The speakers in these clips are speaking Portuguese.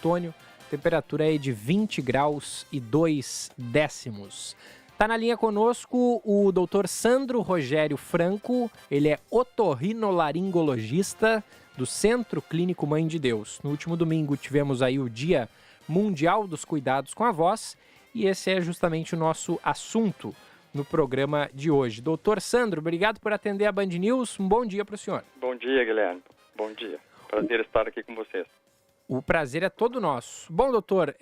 Antônio. Temperatura é de 20 graus e 2 décimos. Está na linha conosco o Dr. Sandro Rogério Franco. Ele é otorrinolaringologista do Centro Clínico Mãe de Deus. No último domingo tivemos aí o Dia Mundial dos Cuidados com a Voz e esse é justamente o nosso assunto no programa de hoje. Doutor Sandro, obrigado por atender a Band News. Um bom dia para o senhor. Bom dia, Guilherme. Bom dia. Prazer estar aqui com vocês. O prazer é todo nosso. Bom, doutor,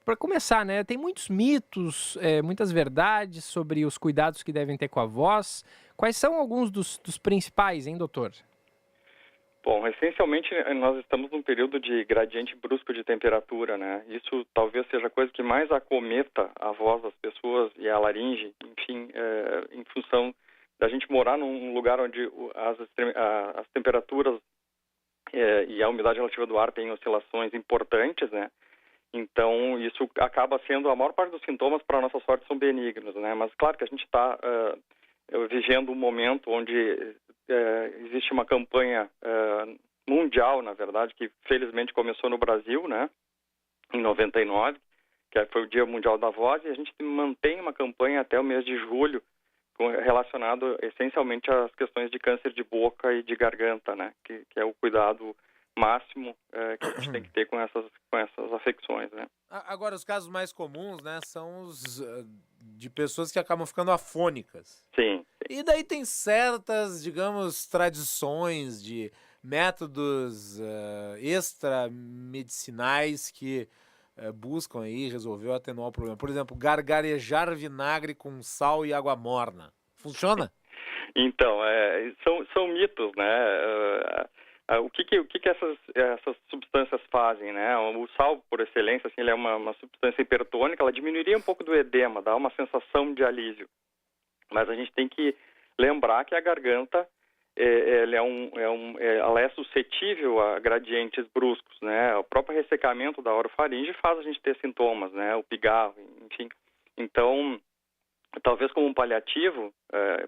para começar, né, tem muitos mitos, muitas verdades sobre os cuidados que devem ter com a voz. Quais são alguns dos principais, hein, doutor? Bom, essencialmente nós estamos num período de gradiente brusco de temperatura, né? Isso talvez seja a coisa que mais acometa a voz das pessoas e a laringe, enfim, em função da gente morar num lugar onde as temperaturas e a umidade relativa do ar tem oscilações importantes, né? Então, isso acaba sendo, a maior parte dos sintomas, para a nossa sorte, são benignos, né? Mas, claro que a gente está vivendo um momento onde existe uma campanha mundial, na verdade, que felizmente começou no Brasil, né? Em 99, que foi o Dia Mundial da Voz, e a gente mantém uma campanha até o mês de julho, relacionado essencialmente às questões de câncer de boca e de garganta, né? Que é o cuidado máximo que a gente tem que ter com essas afecções, né? Agora, os casos mais comuns, né, são os de pessoas que acabam ficando afônicas. Sim. E daí tem certas, digamos, tradições de métodos extramedicinais que buscam aí resolver ou atenuar o problema. Por exemplo, gargarejar vinagre com sal e água morna. Funciona? Então, são mitos, né? O que essas substâncias fazem, né? O sal, por excelência, assim, ele é uma substância hipertônica, ela diminuiria um pouco do edema, dá uma sensação de alívio. Mas a gente tem que lembrar que a garganta ela é suscetível a gradientes bruscos, né? O próprio ressecamento da orofaringe faz a gente ter sintomas, né? O pigarro, enfim. Então, talvez como um paliativo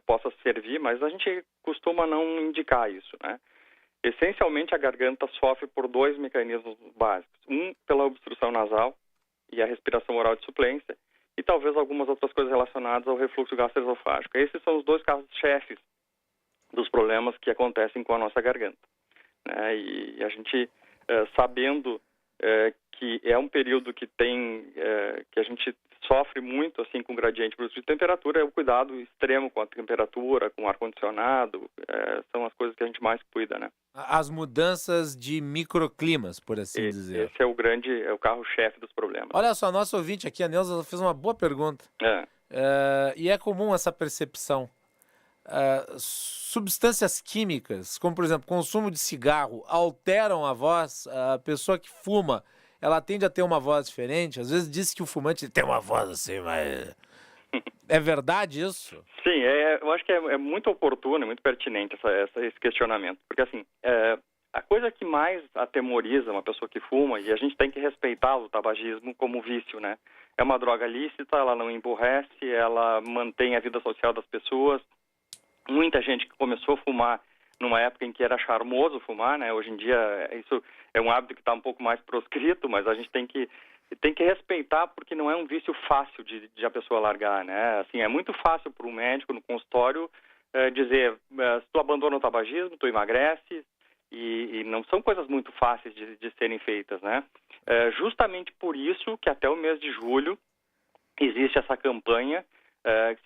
possa servir, mas a gente costuma não indicar isso, né? Essencialmente, a garganta sofre por dois mecanismos básicos. Um, pela obstrução nasal e a respiração oral de suplência, e talvez algumas outras coisas relacionadas ao refluxo gastroesofágico. Esses são os dois carros-chefes dos problemas que acontecem com a nossa garganta, né? E a gente, sabendo que é um período que que a gente sofre muito assim com gradiente brusco de temperatura, é o cuidado extremo com a temperatura, com o ar-condicionado, são as coisas que a gente mais cuida, né? As mudanças de microclimas, por assim dizer. Esse é o carro-chefe dos problemas. Olha só, nosso ouvinte aqui, a Neuza, fez uma boa pergunta. E é comum essa percepção. Substâncias químicas, como por exemplo, consumo de cigarro, alteram a voz? A pessoa que fuma, ela tende a ter uma voz diferente? Às vezes diz que o fumante tem uma voz assim, mas... É verdade isso? Sim, eu acho que é muito oportuno e muito pertinente esse questionamento. Porque, assim, a coisa que mais atemoriza uma pessoa que fuma, e a gente tem que respeitar o tabagismo como vício, né? É uma droga lícita, ela não emburrece, ela mantém a vida social das pessoas. Muita gente que começou a fumar numa época em que era charmoso fumar, né? Hoje em dia isso é um hábito que está um pouco mais proscrito, mas a gente tem que respeitar, porque não é um vício fácil de a pessoa largar, né? Assim, é muito fácil para um médico no consultório dizer, se tu abandona o tabagismo, tu emagrece, e não são coisas muito fáceis de serem feitas, né? Justamente por isso que até o mês de julho existe essa campanha.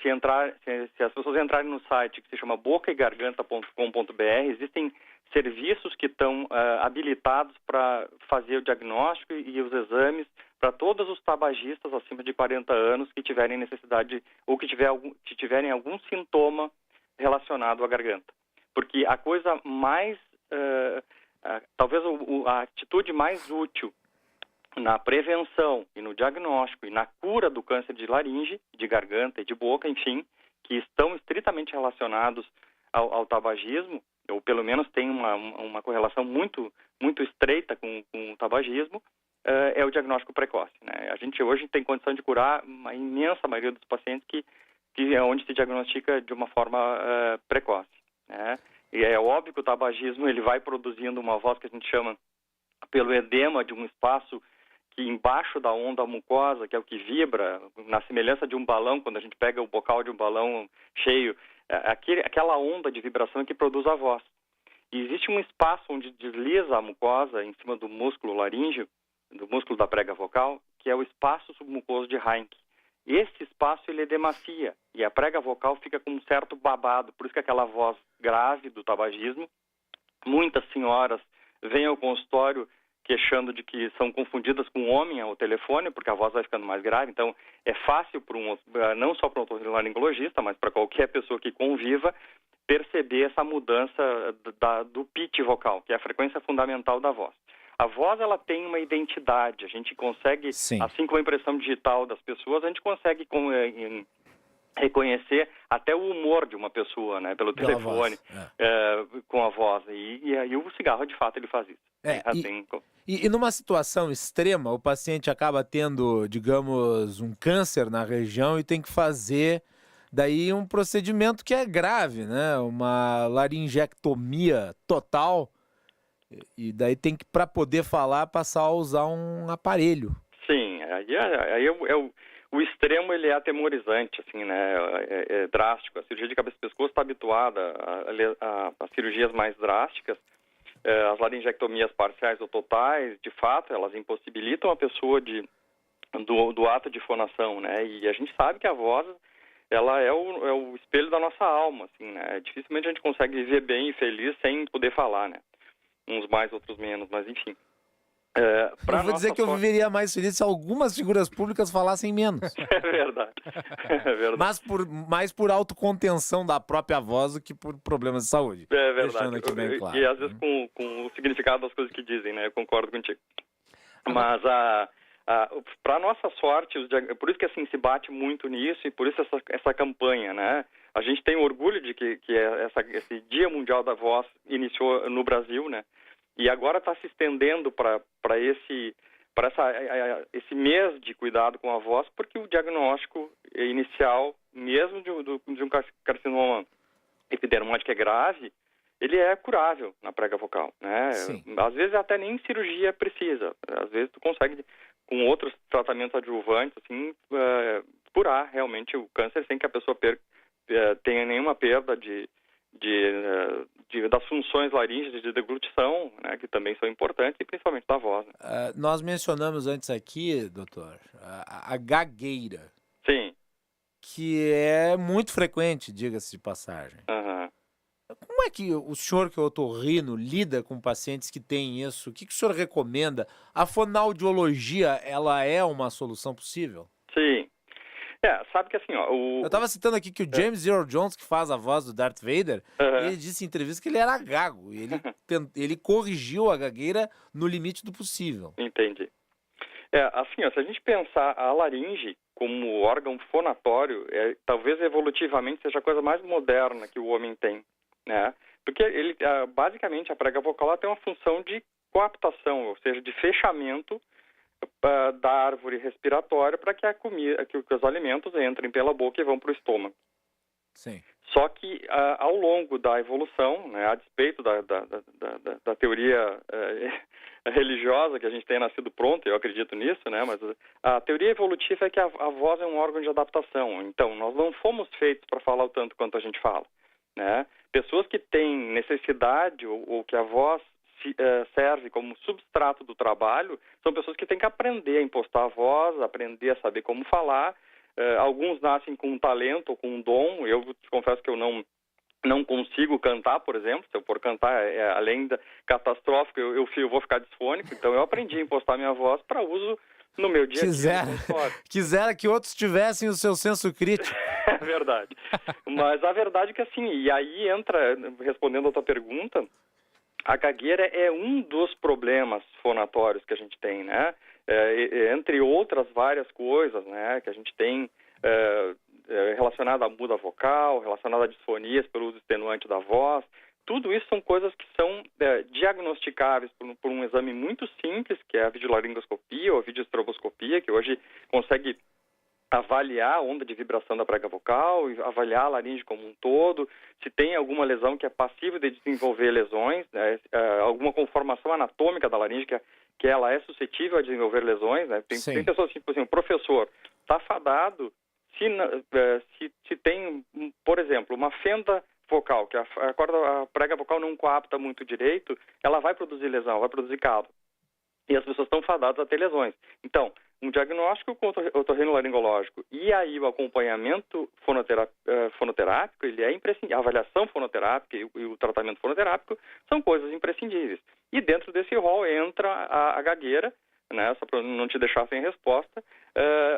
Se as pessoas entrarem no site que se chama bocaigarganta.com.br, existem serviços que estão habilitados para fazer o diagnóstico e os exames para todos os tabagistas acima de 40 anos que tiverem necessidade ou que tiverem algum sintoma relacionado à garganta. Porque a coisa mais, talvez a atitude mais útil na prevenção e no diagnóstico e na cura do câncer de laringe, de garganta e de boca, enfim, que estão estritamente relacionados ao tabagismo, ou pelo menos tem uma correlação muito, muito estreita com o tabagismo, é o diagnóstico precoce, né? A gente hoje tem condição de curar uma imensa maioria dos pacientes que é onde se diagnostica de uma forma precoce, né? E é óbvio que o tabagismo ele vai produzindo uma voz que a gente chama pelo edema de um espaço que embaixo da onda mucosa, que é o que vibra, na semelhança de um balão, quando a gente pega o bocal de um balão cheio, aquela onda de vibração que produz a voz. E existe um espaço onde desliza a mucosa em cima do músculo laríngeo, do músculo da prega vocal, que é o espaço submucoso de Reinke. Esse espaço ele edemacia e a prega vocal fica com um certo babado, por isso que aquela voz grave do tabagismo, muitas senhoras vêm ao consultório queixando de que são confundidas com um homem ao telefone, porque a voz vai ficando mais grave. Então, é fácil não só para um otorrinolaringologista, mas para qualquer pessoa que conviva, perceber essa mudança do pitch vocal, que é a frequência fundamental da voz. A voz, ela tem uma identidade. A gente consegue, Sim. assim como a impressão digital das pessoas, a gente consegue reconhecer até o humor de uma pessoa, né, pelo telefone, com a voz. E aí o cigarro, de fato, ele faz isso. E numa situação extrema, o paciente acaba tendo, digamos, um câncer na região e tem que fazer daí um procedimento que é grave, né? Uma laringectomia total. E daí tem que, para poder falar, passar a usar um aparelho. Sim, o extremo ele é atemorizante, assim, né? É drástico. A cirurgia de cabeça e pescoço está habituada a cirurgias mais drásticas. As laringectomias parciais ou totais, de fato, elas impossibilitam a pessoa do ato de fonação, né? E a gente sabe que a voz, ela é o espelho da nossa alma, assim, né? Dificilmente a gente consegue viver bem e feliz sem poder falar, né? Uns mais, outros menos, mas enfim. Eu vou dizer que eu viveria mais feliz se algumas figuras públicas falassem menos. É verdade. Mas mais por autocontenção da própria voz do que por problemas de saúde. É verdade. Deixando aqui bem claro. E às vezes com o significado das coisas que dizem, né? Eu concordo contigo. Mas para nossa sorte, por isso que assim se bate muito nisso e por isso essa campanha, né? A gente tem orgulho de que esse Dia Mundial da Voz iniciou no Brasil, né? E agora está se estendendo para esse mês de cuidado com a voz, porque o diagnóstico inicial, mesmo de um carcinoma epidermóide que é grave, ele é curável na prega vocal, né? Sim. Às vezes até nem cirurgia precisa. Às vezes tu consegue, com outros tratamentos adjuvantes, assim, curar realmente o câncer sem que a pessoa tenha nenhuma perda das funções laríngeas de deglutição, né, que também são importantes, e principalmente da voz. Né? Nós mencionamos antes aqui, doutor, a gagueira. Sim. Que é muito frequente, diga-se de passagem. Uhum. Como é que o senhor, que é otorrino, lida com pacientes que têm isso? O que o senhor recomenda? A fonoaudiologia, ela é uma solução possível? Sim. Sabe que assim, ó... Eu estava citando aqui que o James Earl Jones, que faz a voz do Darth Vader, ele disse em entrevista que ele era gago. E ele corrigiu a gagueira no limite do possível. Entendi. Assim, ó, se a gente pensar a laringe como órgão fonatório, talvez evolutivamente seja a coisa mais moderna que o homem tem, né? Porque basicamente a prega vocal ela tem uma função de coaptação, ou seja, de fechamento da árvore respiratória para que que os alimentos entrem pela boca e vão para o estômago. Sim. Só que ao longo da evolução, né, a despeito da teoria religiosa que a gente tenha nascido pronto, eu acredito nisso, né, mas a teoria evolutiva é que a voz é um órgão de adaptação. Então, nós não fomos feitos para falar o tanto quanto a gente fala, né? Pessoas que têm necessidade ou que a voz serve como substrato do trabalho, são pessoas que têm que aprender a impostar a voz, aprender a saber como falar. Alguns nascem com um talento ou com um dom. Eu te confesso que eu não consigo cantar, por exemplo. Se eu for cantar, além da catastrófico, eu vou ficar disfônico. Então eu aprendi a impostar minha voz para uso no meu dia a dia. Quisera que outros tivessem o seu senso crítico. É verdade. Mas a verdade é que assim, e aí entra, respondendo a tua pergunta, a gagueira é um dos problemas fonatórios que a gente tem, né? Entre outras várias coisas, né, que a gente tem relacionada à muda vocal, relacionada a disfonias pelo uso extenuante da voz. Tudo isso são coisas que são diagnosticáveis por um exame muito simples, que é a videolaringoscopia ou a videoestroboscopia, que hoje consegue avaliar a onda de vibração da prega vocal, avaliar a laringe como um todo, se tem alguma lesão que é passível de desenvolver lesões, né? Alguma conformação anatômica da laringe que ela é suscetível a desenvolver lesões, né? Tem pessoas, tipo assim, o professor está fadado se tem, por exemplo, uma fenda vocal, que a prega vocal não coapta muito direito, ela vai produzir lesão, vai produzir calo. E as pessoas estão fadadas a ter lesões. Então, um diagnóstico com otorrinolaringológico e aí o acompanhamento fonoterápico, ele é imprescindível. A avaliação fonoterápica e o tratamento fonoterápico são coisas imprescindíveis. E dentro desse rol entra a gagueira, né, só para não te deixar sem resposta,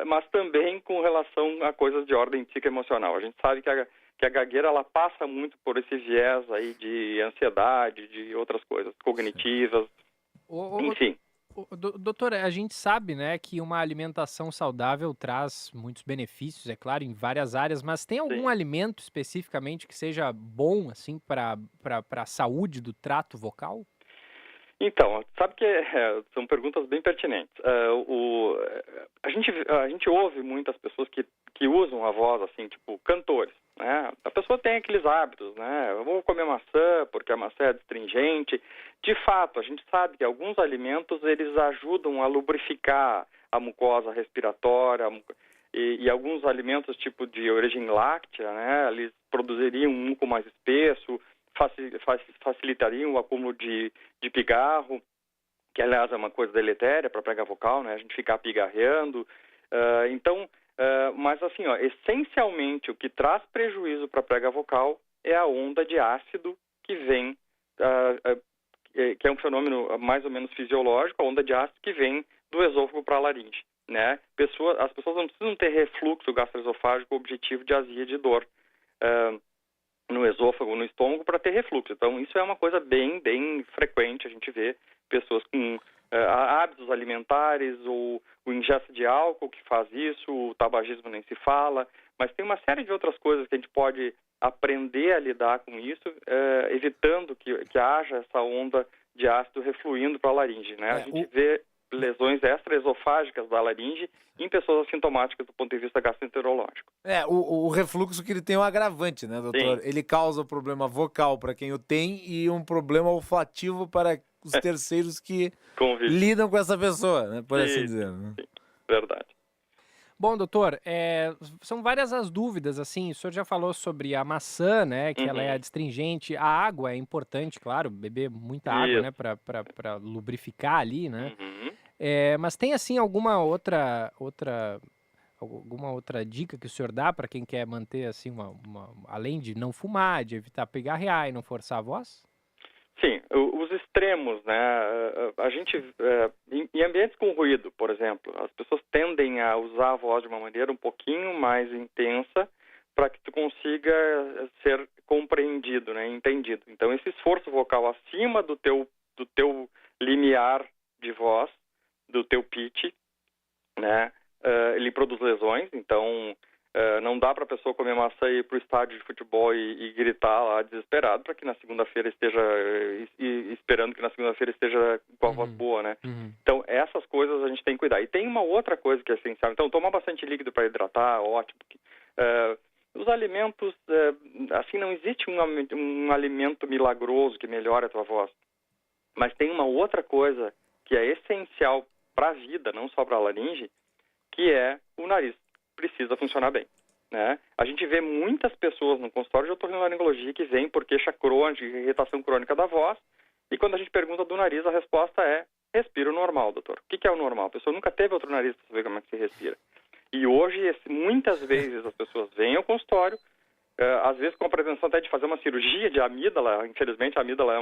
mas também com relação a coisas de ordem psicoemocional. A gente sabe que a gagueira ela passa muito por esse viés aí de ansiedade, de outras coisas cognitivas, enfim. Doutor, a gente sabe, né, que uma alimentação saudável traz muitos benefícios, é claro, em várias áreas, mas tem algum alimento especificamente que seja bom, assim, para a saúde do trato vocal? Então, sabe que são perguntas bem pertinentes. A gente ouve muitas pessoas que usam a voz, assim, tipo cantores, né? A pessoa tem aqueles hábitos, né? Eu vou comer maçã porque a maçã é astringente. De fato, a gente sabe que alguns alimentos, eles ajudam a lubrificar a mucosa respiratória e alguns alimentos, tipo de origem láctea, né? Eles produziriam um muco mais espesso, facilitariam o acúmulo de pigarro, que aliás é uma coisa deletéria para a prega vocal, né? A gente ficar pigarreando. Mas assim, essencialmente o que traz prejuízo para a prega vocal é a onda de ácido que vem, que é um fenômeno mais ou menos fisiológico, a onda de ácido que vem do esôfago para a laringe, né? As pessoas não precisam ter refluxo gastroesofágico com o objetivo de azia e de dor no esôfago, no estômago, para ter refluxo. Então, isso é uma coisa bem frequente. A gente vê pessoas com hábitos alimentares, ou o ingesto de álcool que faz isso, o tabagismo nem se fala, mas tem uma série de outras coisas que a gente pode aprender a lidar com isso, evitando que haja essa onda de ácido refluindo para a laringe, né? A gente vê lesões extraesofágicas da laringe em pessoas assintomáticas do ponto de vista gastroenterológico. O refluxo que ele tem é um agravante, né, doutor? Sim. Ele causa problema vocal para quem o tem e um problema olfativo para os terceiros que lidam com essa pessoa, né, por assim dizer. Né? Sim, verdade. Bom, doutor, são várias as dúvidas, assim, o senhor já falou sobre a maçã, né, que ela é adstringente, a água é importante, claro, beber muita água, né, para lubrificar ali, né, mas tem, assim, alguma outra dica que o senhor dá para quem quer manter, assim, além de não fumar, de evitar pigarrear e não forçar a voz? Sim, os extremos, né? A gente, em ambientes com ruído, por exemplo, as pessoas tendem a usar a voz de uma maneira um pouquinho mais intensa para que tu consiga ser compreendido, né? Entendido. Então, esse esforço vocal acima do teu limiar de voz, do teu pitch, né? Ele produz lesões, então não dá para a pessoa comer maçã e ir para o estádio de futebol e gritar lá desesperado para que na segunda-feira esteja esperando que na segunda-feira esteja com a voz boa, né? Então essas coisas a gente tem que cuidar. E tem uma outra coisa que é essencial. Então tomar bastante líquido para hidratar, ótimo. Os alimentos, assim, não existe um alimento milagroso que melhore a tua voz. Mas tem uma outra coisa que é essencial para a vida, não só para a laringe, que é o nariz. Precisa funcionar bem, né? A gente vê muitas pessoas no consultório de otorrinolaringologia que vêm por queixa crônica, irritação crônica da voz, e quando a gente pergunta do nariz, a resposta é respiro normal, doutor. O que é o normal? A pessoa nunca teve outro nariz para saber como é que se respira. E hoje, muitas vezes, as pessoas vêm ao consultório, às vezes com a pretensão até de fazer uma cirurgia de amígdala. Infelizmente, a amígdala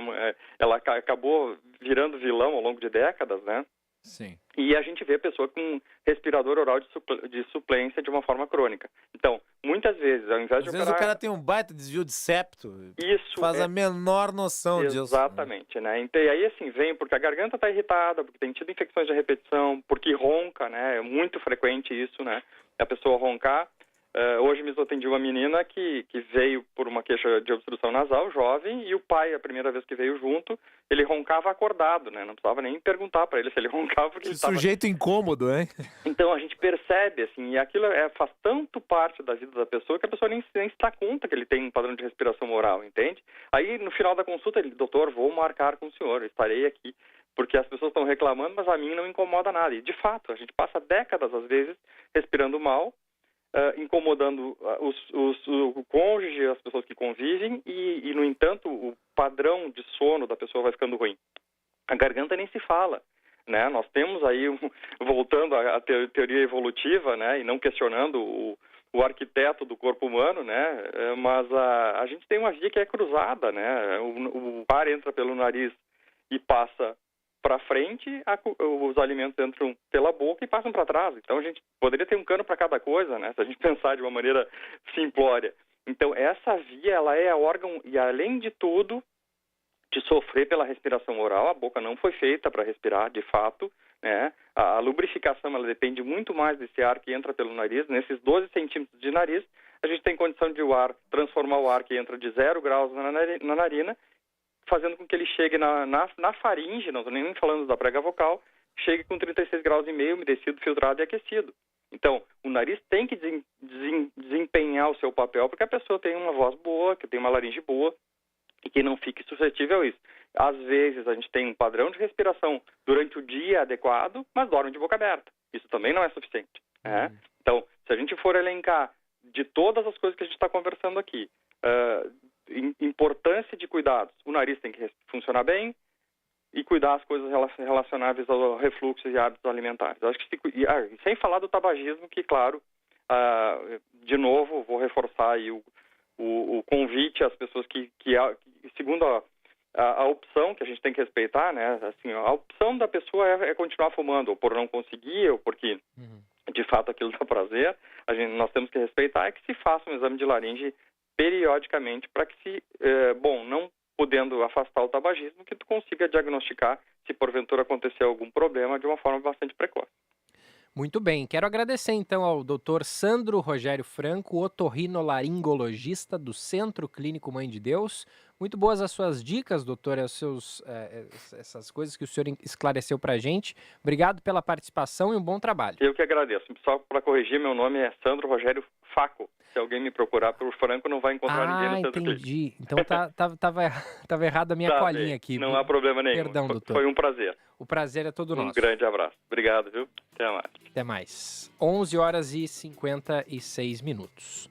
ela acabou virando vilão ao longo de décadas, né? Sim. E a gente vê a pessoa com respirador oral de suplência de uma forma crônica. Então, muitas vezes, ao invés de operar... Às vezes o cara tem um baita desvio de septo. Isso faz a menor noção disso. Exatamente, né? E aí, assim, vem porque a garganta está irritada, porque tem tido infecções de repetição, porque ronca, né? É muito frequente isso, né? A pessoa roncar. Hoje mesmo atendi uma menina que veio por uma queixa de obstrução nasal, jovem, e o pai, a primeira vez que veio junto, ele roncava acordado, né? Não precisava nem perguntar para ele se ele roncava. Porque ele sujeito incômodo, hein? Então a gente percebe, assim, e aquilo faz tanto parte da vida da pessoa que a pessoa nem se dá conta que ele tem um padrão de respiração oral, entende? Aí no final da consulta ele, doutor, vou marcar com o senhor, estarei aqui. Porque as pessoas estão reclamando, mas a mim não incomoda nada. E de fato, a gente passa décadas, às vezes, respirando mal, incomodando o cônjuge, as pessoas que convivem, e, no entanto, o padrão de sono da pessoa vai ficando ruim. A garganta nem se fala, né? Nós temos aí, voltando à teoria evolutiva, né, e não questionando o arquiteto do corpo humano, né, mas a gente tem uma via que é cruzada, né? O ar entra pelo nariz e passa para frente, os alimentos entram pela boca e passam para trás. Então a gente poderia ter um cano para cada coisa, né? Se a gente pensar de uma maneira simplória. Então essa via, ela é órgão, e além de tudo, de sofrer pela respiração oral, a boca não foi feita para respirar, de fato, né? A lubrificação, ela depende muito mais desse ar que entra pelo nariz. Nesses 12 centímetros de nariz, a gente tem condição de transformar o ar que entra de 0 graus na narina, fazendo com que ele chegue na faringe, não estou nem falando da prega vocal, chegue com 36 graus e meio, umedecido, filtrado e aquecido. Então, o nariz tem que desempenhar o seu papel, porque a pessoa tem uma voz boa, que tem uma laringe boa, e que não fique suscetível a isso. Às vezes, a gente tem um padrão de respiração durante o dia adequado, mas dorme de boca aberta. Isso também não é suficiente. Né? Então, se a gente for elencar de todas as coisas que a gente está conversando aqui, importância de cuidados. O nariz tem que funcionar bem e cuidar as coisas relacionáveis ao refluxo e hábitos alimentares. Acho que sem falar do tabagismo, que, claro, de novo, vou reforçar aí o convite às pessoas que segundo a opção que a gente tem que respeitar, né? Assim, a opção da pessoa é continuar fumando, ou por não conseguir, ou porque, de fato, aquilo dá prazer. Nós temos que respeitar é que se faça um exame de laringe periodicamente para que não podendo afastar o tabagismo, que tu consiga diagnosticar se porventura acontecer algum problema de uma forma bastante precoce. Muito bem, quero agradecer então ao Dr. Sandro Rogério Franco, otorrinolaringologista do Centro Clínico Mãe de Deus. Muito boas as suas dicas, doutor, essas coisas que o senhor esclareceu para a gente. Obrigado pela participação e um bom trabalho. Eu que agradeço. Só para corrigir, meu nome é Sandro Rogério Faco. Se alguém me procurar por Franco, não vai encontrar ninguém no Centro Clínico. Entendi. Então tava errado a minha colinha aqui. Não há problema nenhum. Perdão, doutor. Foi um prazer. O prazer é todo nosso. Um grande abraço. Obrigado, viu? Até mais. Até mais. 11 horas e 56 minutos.